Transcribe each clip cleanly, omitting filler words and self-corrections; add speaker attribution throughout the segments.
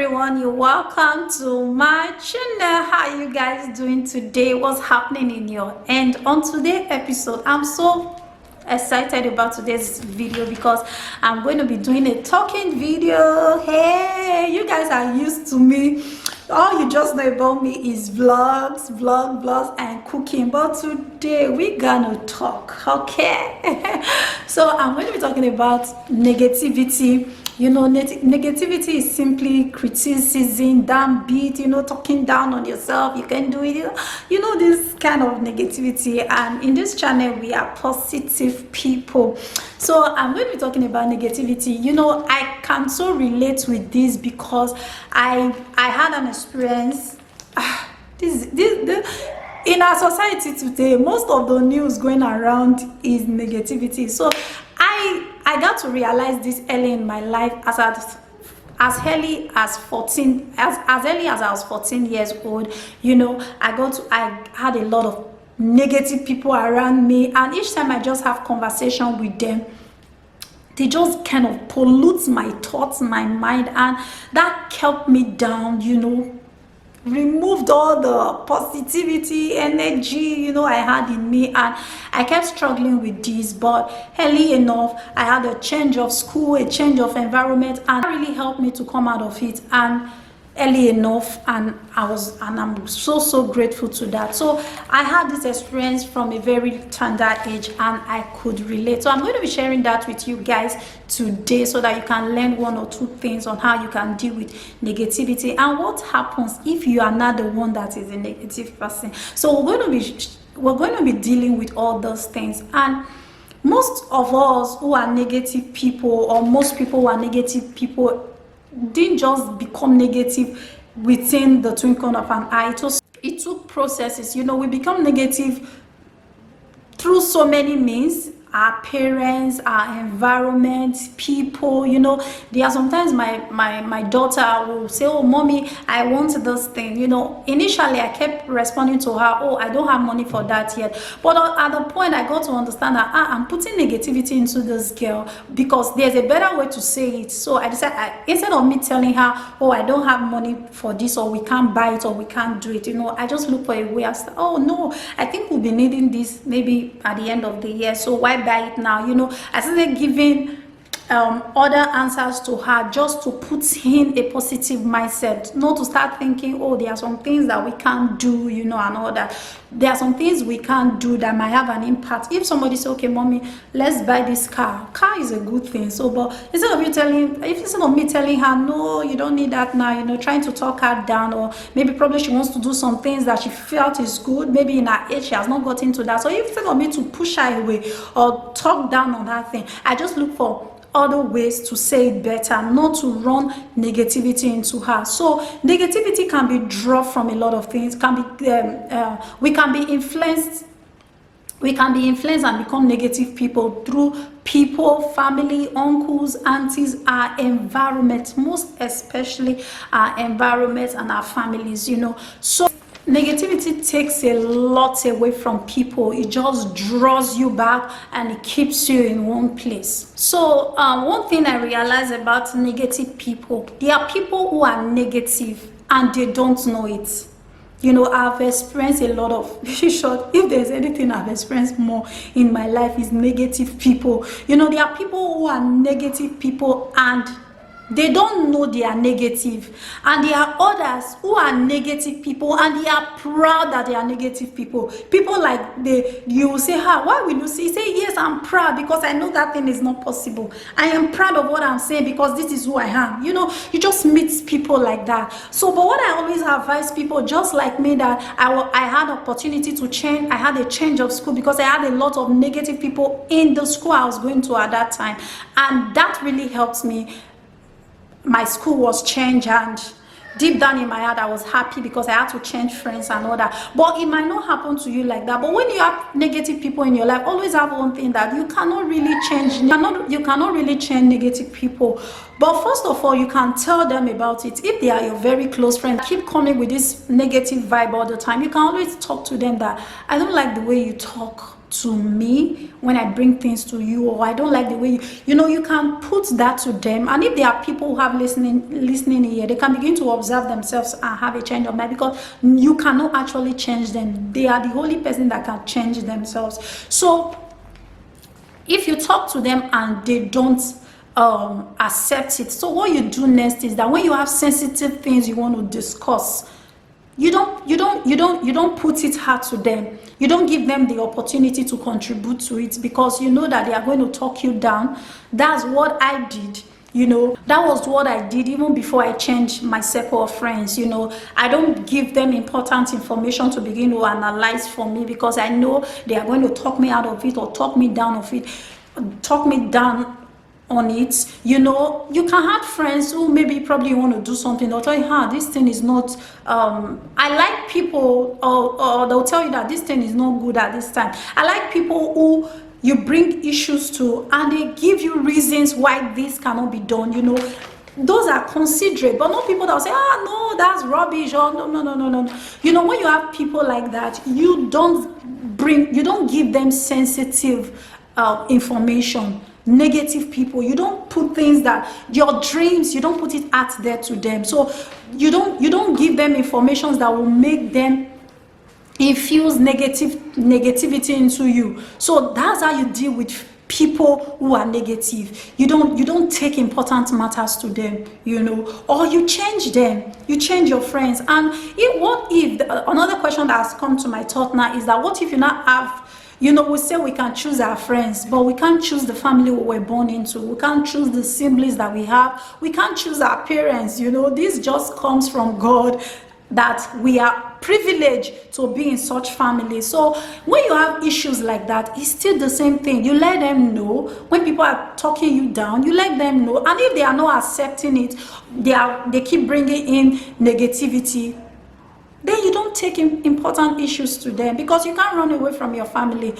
Speaker 1: everyone, you're welcome to my channel. How you guys doing today? What's happening in your end? On today's episode, I'm so excited about today's video because I'm going to be doing a talking video. Hey, you guys are used to me. All you just know about me is vlogs and cooking, but today we're gonna talk, okay? So I'm going to be talking about negativity. You know, negativity is simply criticism, downbeat, talking down on yourself. You can do it, this kind of negativity. And in this channel, we are positive people. So I'm going to be talking about negativity. I can so relate with this because I had an experience. In our society today, most of the news going around is negativity. So I got to realize this early in my life, as early as 14, as early as I was 14 years old. I had a lot of negative people around me, and each time I just have conversation with them, they just kind of pollute my thoughts, my mind, and that kept me down, removed all the positivity energy I had in me, and I kept struggling with this. But early enough, I had a change of school, a change of environment, and that really helped me to come out of it, and early enough, and I'm so grateful to that. So I had this experience from a very tender age, and I could relate. So I'm going to be sharing that with you guys today so that you can learn one or two things on how you can deal with negativity and what happens if you are not the one that is a negative person. So we're going to be dealing with all those things. And most of us who are negative people, or most people who are negative people, didn't just become negative within the twinkle of an eye. It took processes. We become negative through so many means: our parents, our environment, people. There are sometimes my daughter will say, "Oh, mommy, I want this thing." Initially I kept responding to her, "Oh, I don't have money for that yet." But at the point I got to understand that I'm putting negativity into this girl because there's a better way to say it. So I decided, instead of me telling her, "Oh, I don't have money for this," or "We can't buy it," or "We can't do it," I just look for a way. I said, "Oh no, I think we'll be needing this maybe at the end of the year, so why buy it now?" I started giving other answers to her just to put in a positive mindset, not to start thinking, "Oh, there are some things that we can't do," and all that. There are some things we can't do that might have an impact. If somebody says, "Okay, mommy, let's buy this car is a good thing." So, but instead of me telling her, "No, you don't need that now," trying to talk her down, or maybe probably she wants to do some things that she felt is good, maybe in her age she has not got into that. So instead of me to push her away or talk down on that thing, I just look for other ways to say it better, not to run negativity into her. So negativity can be drawn from a lot of things. We can be influenced and become negative people through people, family, uncles, aunties, our environment, most especially our environment and our families. So negativity takes a lot away from people. It just draws you back and it keeps you in one place. So one thing I realized about negative people, there are people who are negative and they don't know it. I've experienced a lot of, if there's anything I've experienced more in my life, is negative people. There are people who are negative people and they don't know they are negative, and there are others who are negative people and they are proud that they are negative people. People like you will say, "Why will you say?" "Yes, I'm proud because I know that thing is not possible. I am proud of what I'm saying because this is who I am." You just meet people like that. So, but what I always advise people, just like me, that I had opportunity to change. I had a change of school because I had a lot of negative people in the school I was going to at that time, and that really helped me. My school was changed, and deep down in my heart I was happy because I had to change friends and all that. But it might not happen to you like that. But when you have negative people in your life, always have one thing, that you cannot really change. You cannot really change negative people. But first of all, you can tell them about it. If they are your very close friend, keep coming with this negative vibe all the time, you can always talk to them that, "I don't like the way you talk to me when I bring things to you, or I don't like the way you can put that to them. And if there are people who have listening here, they can begin to observe themselves and have a change of mind, because you cannot actually change them. They are the only person that can change themselves. So if you talk to them and they don't accept it, so what you do next is that when you have sensitive things you want to discuss, you don't put it hard to them. You don't give them the opportunity to contribute to it, because you know that they are going to talk you down. That's what I did. That was what I did even before I changed my circle of friends. I don't give them important information to begin to analyze for me, because I know they are going to talk me out of it or talk me down on it. You can have friends who maybe probably want to do something. They'll tell you, this thing is not I like people, or they'll tell you that this thing is not good at this time. I like people who you bring issues to and they give you reasons why this cannot be done. Those are considerate, but not people that will say, no, that's rubbish, or no. When you have people like that, you don't give them sensitive information. Negative people, you don't put things that your dreams, you don't put it out there to them. So you don't give them information that will make them infuse negativity into you. So that's how you deal with people who are negative. You don't take important matters to them, or you change them. You change your friends. And another question that has come to my thought now is that what if you not have, we say we can choose our friends, but we can't choose the family we were born into. We can't choose the siblings that we have. We can't choose our parents. This just comes from God, that we are privileged to be in such family. So when you have issues like that, it's still the same thing. You let them know. When people are talking you down, you let them know. And if they are not accepting it, they keep bringing in negativity, then you don't take important issues to them, because you can't run away from your family.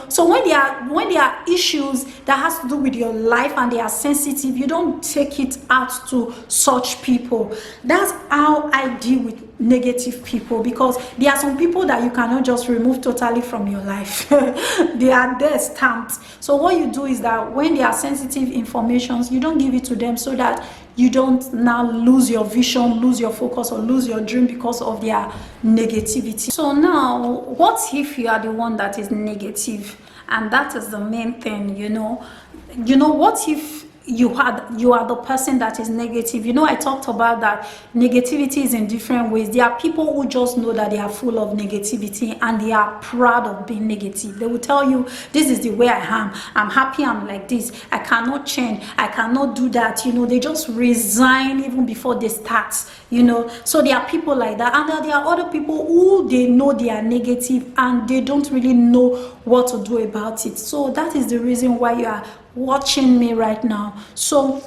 Speaker 1: So when there are issues that has to do with your life and they are sensitive, you don't take it out to such people. That's how I deal with negative people, because there are some people that you cannot just remove totally from your life. They are there stamped. So what you do is that when they are sensitive informations, you don't give it to them, so that you don't now lose your vision, lose your focus, or lose your dream because of their negativity. So now, what if you are the one that is negative? And that is the main thing. What if you are the person that is negative? I talked about that negativity is in different ways. There are people who just know that they are full of negativity and they are proud of being negative. They will tell you, this is the way I am. I'm happy I'm like this. I cannot change. I cannot do that. They just resign even before they start. So there are people like that. And there are other people who they know they are negative and they don't really know what to do about it. So that is the reason why you are watching me right now. So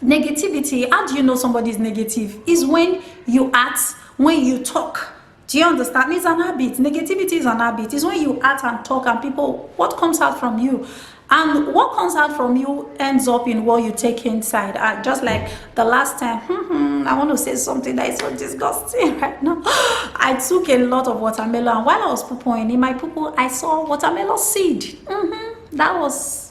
Speaker 1: negativity, how do you know somebody is negative? Is when you act, when you talk. Do you understand? It's an habit. Negativity is an habit. It's when you act and talk and people, what comes out from you? And what comes out from you ends up in what you take inside. Just like the last time, I want to say something that is so disgusting right now. I took a lot of watermelon. While I was poo-pooing in my poo-poo, I saw watermelon seed. That was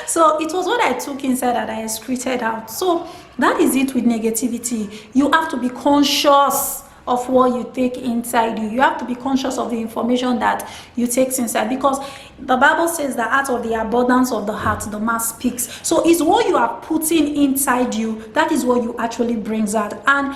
Speaker 1: so it was what I took inside that I excreted out. So that is it with negativity. You have to be conscious of what you take inside you. You have to be conscious of the information that you take inside, because the Bible says that out of the abundance of the heart the mouth speaks. So it's what you are putting inside you, that is what you actually brings out. And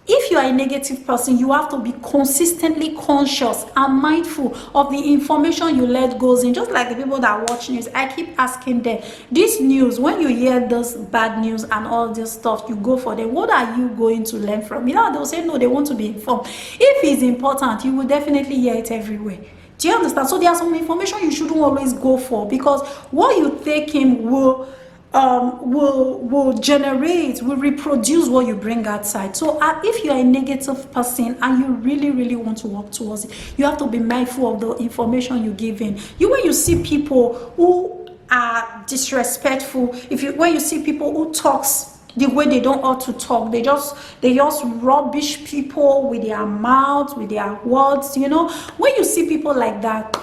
Speaker 1: if you are a negative person, you have to be consistently conscious and mindful of the information you let goes in. Just like the people that watch news, I keep asking them, this news, when you hear this bad news and all this stuff, you go for them, what are you going to learn from? They'll say no, they want to be informed. If it's important, you will definitely hear it everywhere. Do you understand? So there's some information you shouldn't always go for, because what you take in will generate, will reproduce what you bring outside. So if you are a negative person and you really want to work towards it, you have to be mindful of the information you give in. When you see people who are disrespectful, when you see people who talks the way they don't ought to talk. They just rubbish people with their mouths, with their words. When you see people like that,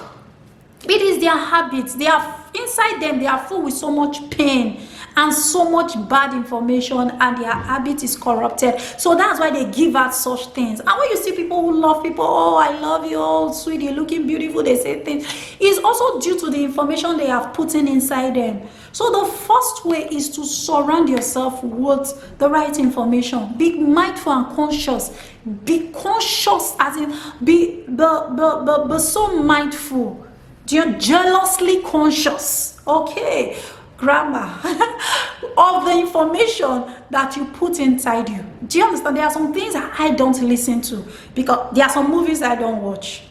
Speaker 1: it is their habits. They are inside them, they are full with so much pain and so much bad information, and their habit is corrupted. So that's why they give out such things. And when you see people who love people, oh, I love you, oh, sweet, you're looking beautiful, they say things, it's also due to the information they have put in inside them. So the first way is to surround yourself with the right information. Be mindful and conscious. Be conscious, as in be so mindful. You're jealously conscious, okay, grammar, of the information that you put inside you. Do you understand? There are some things that I don't listen to, because there are some movies I don't watch.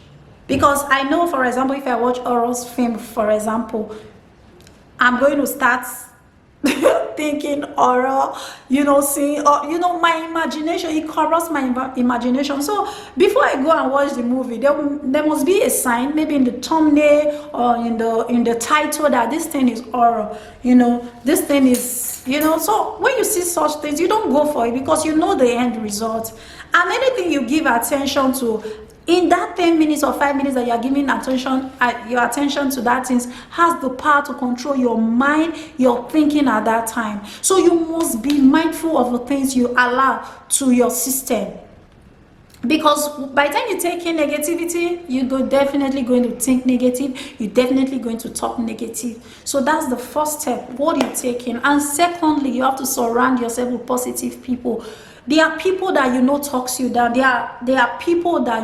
Speaker 1: Because I know, for example, if I watch horror film, for example, I'm going to start thinking horror, seeing, or my imagination, it corrupts my imagination. So before I go and watch the movie, there must be a sign, maybe in the thumbnail or in the title, that this thing is horror, this thing is, so when you see such things, you don't go for it, because you know the end result. And anything you give attention to in that 10 minutes or 5 minutes that you are giving your attention to that things, has the power to control your mind, your thinking at that time. So you must be mindful of the things you allow to your system, because by the time you take in negativity, you're definitely going to think negative, you're definitely going to talk negative. So that's the first step, what you take in. And secondly, you have to surround yourself with positive people. There are people that talks you down. There are people that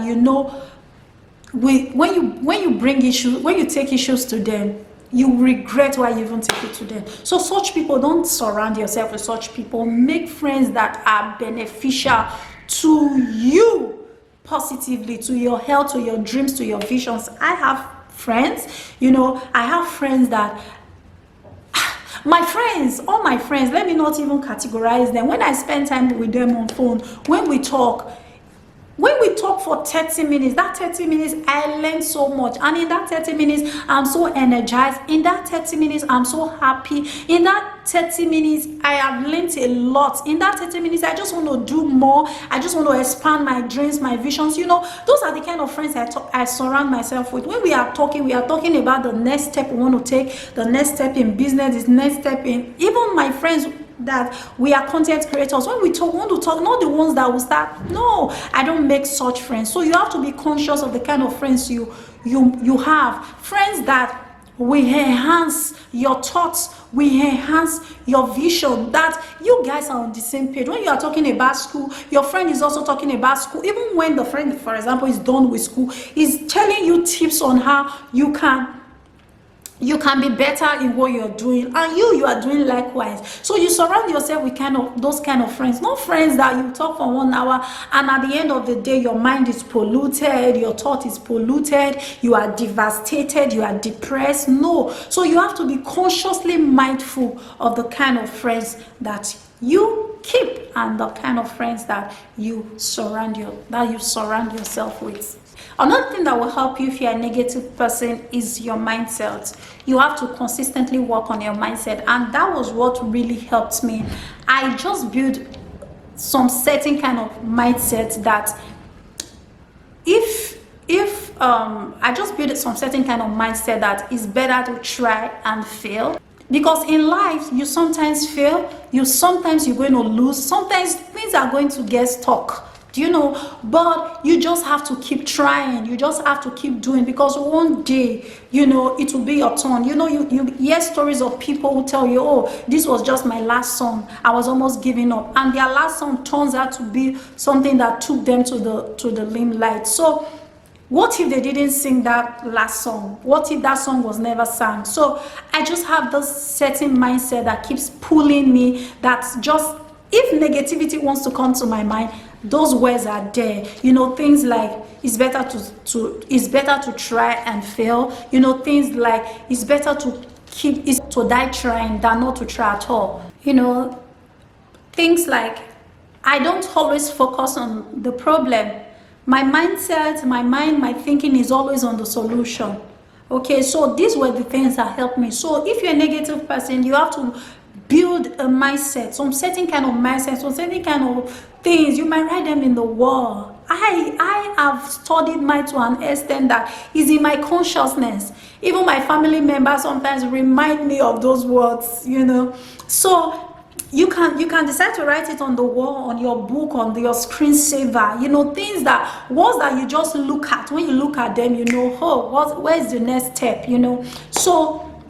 Speaker 1: when you bring issues, when you take issues to them, you regret why you even take it to them. So such people, don't surround yourself with such people. Make friends that are beneficial to you positively, to your health, to your dreams, to your visions. I have friends, I have friends that all my friends, let me not even categorize them. When I spend time with them on phone, when we talk for 30 minutes, that 30 minutes I learn so much. And in that 30 minutes, I'm so energized. In that 30 minutes, I'm so happy. In that 30 minutes, I have learned a lot. In that 30 minutes, I just want to do more. I just want to expand my dreams, my visions. Those are the kind of friends I surround myself with. When we are talking about the next step we want to take, the next step in business, the next step in, even my friends that we are content creators, when we want to talk, not the ones that will start. No, I don't make such friends. So you have to be conscious of the kind of friends you have. Friends that will enhance your thoughts, will enhance your vision, that you guys are on the same page. When you are talking about school, your friend is also talking about school. Even when the friend, for example, is done with school, is telling you tips on how you can be better in what you're doing, and you are doing likewise. So you surround yourself with those kind of friends, not friends that you talk for 1 hour and at the end of the day your mind is polluted, your thought is polluted, you are devastated, you are depressed. No. So you have to be consciously mindful of the kind of friends that you keep and the kind of friends that you surround yourself with. Another thing that will help you if you're a negative person is your mindset. You have to consistently work on your mindset, and that was what really helped me. I just built some certain kind of mindset that I just built some certain kind of mindset that it's better to try and fail. Because in life, you sometimes fail, you're going to lose, sometimes things are going to get stuck. But you just have to keep trying. You just have to keep doing, because one day, it will be your turn. You hear stories of people who tell you, oh, this was just my last song, I was almost giving up, and their last song turns out to be something that took them to the limelight. So what if they didn't sing that last song? What if that song was never sung? So I just have this certain mindset that keeps pulling me, that just, if negativity wants to come to my mind, those words are there. Things like, it's better to try and fail. Things like, it's better to die trying than not to try at all. Things like, I don't always focus on the problem. My mindset, my mind, my thinking is always on the solution. Okay, so these were the things that helped me. So if you're a negative person, you have to build a mindset, some certain kind of mindset, some certain kind of things. You might write them in the wall. I have studied mine to an extent that is in my consciousness. Even my family members sometimes remind me of those words, you know. So you can decide to write it on the wall, on your book, on your screensaver, you know, things that, words that you just look at. When you look at them, you know, oh, where's the next step, you know. So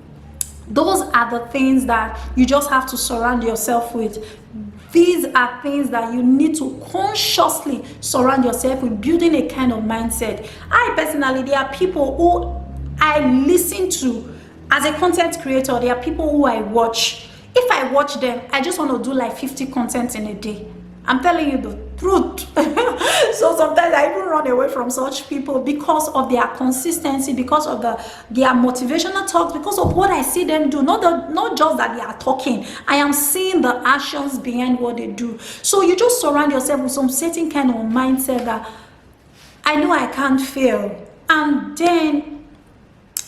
Speaker 1: those are the things that you just have to surround yourself with. These are things that you need to consciously surround yourself with, building a kind of mindset. I personally, there are people who I listen to as a content creator. There are people who I watch. If I watch them, I just want to do like 50 contents in a day. I'm telling you the truth. So sometimes I even run away from such people because of their consistency, because of their motivational talks, because of what I see them do. Not just that they are talking. I am seeing the actions behind what they do. So you just surround yourself with some certain kind of mindset that I know I can't fail. And then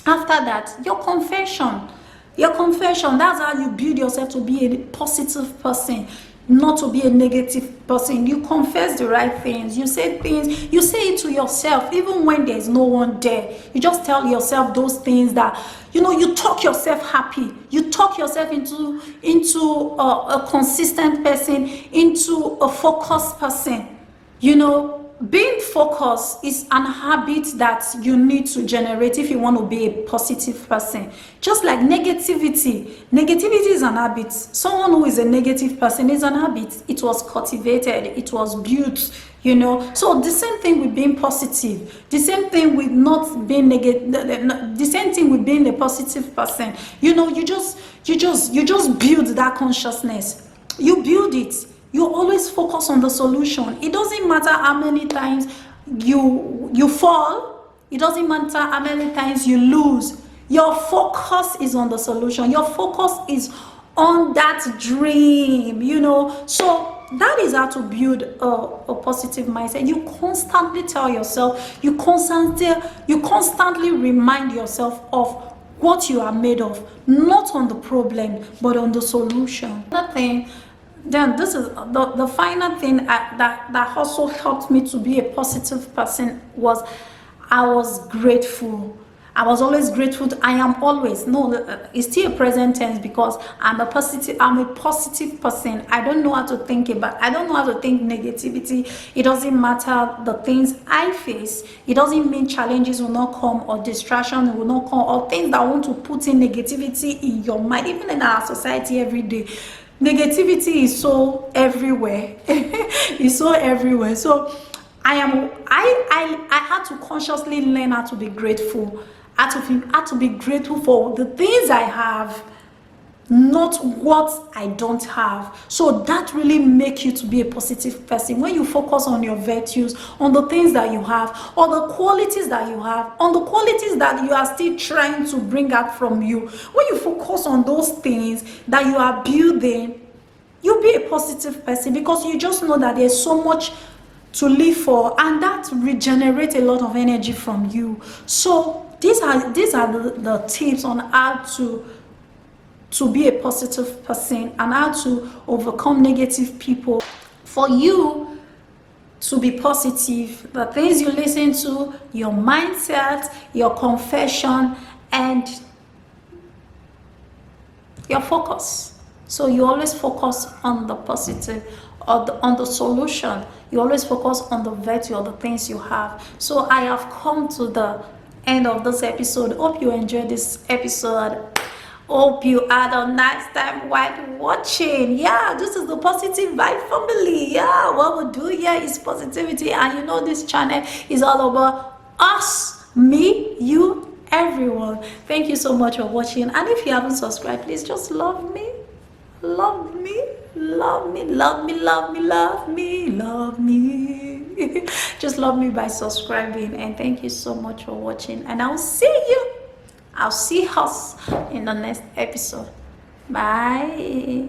Speaker 1: after that, your confession, that's how you build yourself to be a positive person, not to be a negative person. You confess the right things. You say things, you say it to yourself, even when there's no one there. You just tell yourself those things that, you know, you talk yourself happy. You talk yourself into a consistent person, into a focused person. You know, being focused is an habit that you need to generate if you want to be a positive person. Just like negativity is an habit. Someone who is a negative person is an habit. It was cultivated, it was built, you know. So the same thing with being positive, the same thing with not being negative, the same thing with being a positive person. You know, you just build that consciousness. You build it. You always focus on the solution. It doesn't matter how many times you fall. It doesn't matter how many times you lose. Your focus is on the solution. Your focus is on that dream, you know. So that is how to build a positive mindset. You constantly tell yourself, you constantly remind yourself of what you are made of, not on the problem, but on the solution. Another thing, then this is the final thing that also helped me to be a positive person was I was grateful. I was always grateful. I am always, no, it's still a present tense because I'm a positive person. I don't know how to think about, I don't know how to think negativity. It doesn't matter the things I face. It doesn't mean challenges will not come or distraction will not come or things that want to put in negativity in your mind, even in our society every day. Negativity is so everywhere. It's so everywhere. So I had to consciously learn how to be grateful. I had to be grateful for the things I have, not what I don't have. So that really makes you to be a positive person. When you focus on your virtues, on the things that you have, on the qualities that you have, on the qualities that you are still trying to bring out from you, when you focus on those things that you are building, you'll be a positive person because you just know that there's so much to live for, and that regenerates a lot of energy from you. So these are the tips on how to be a positive person and how to overcome negative people. For you to be positive, the things you listen to, your mindset, your confession, and your focus. So you always focus on the positive, or on the solution. You always focus on the virtue or the things you have. So I have come to the end of this episode. Hope you enjoyed this episode. Hope you had a nice time while watching. Yeah, this is the Positive Vibe family. Yeah, what we do here is positivity, and you know this channel is all about us, me, you, everyone. Thank you so much for watching, and if you haven't subscribed, please just love me, love me, love me, love me, love me, love me, love me. Just love me by subscribing, and thank you so much for watching, and I'll see us in the next episode. Bye.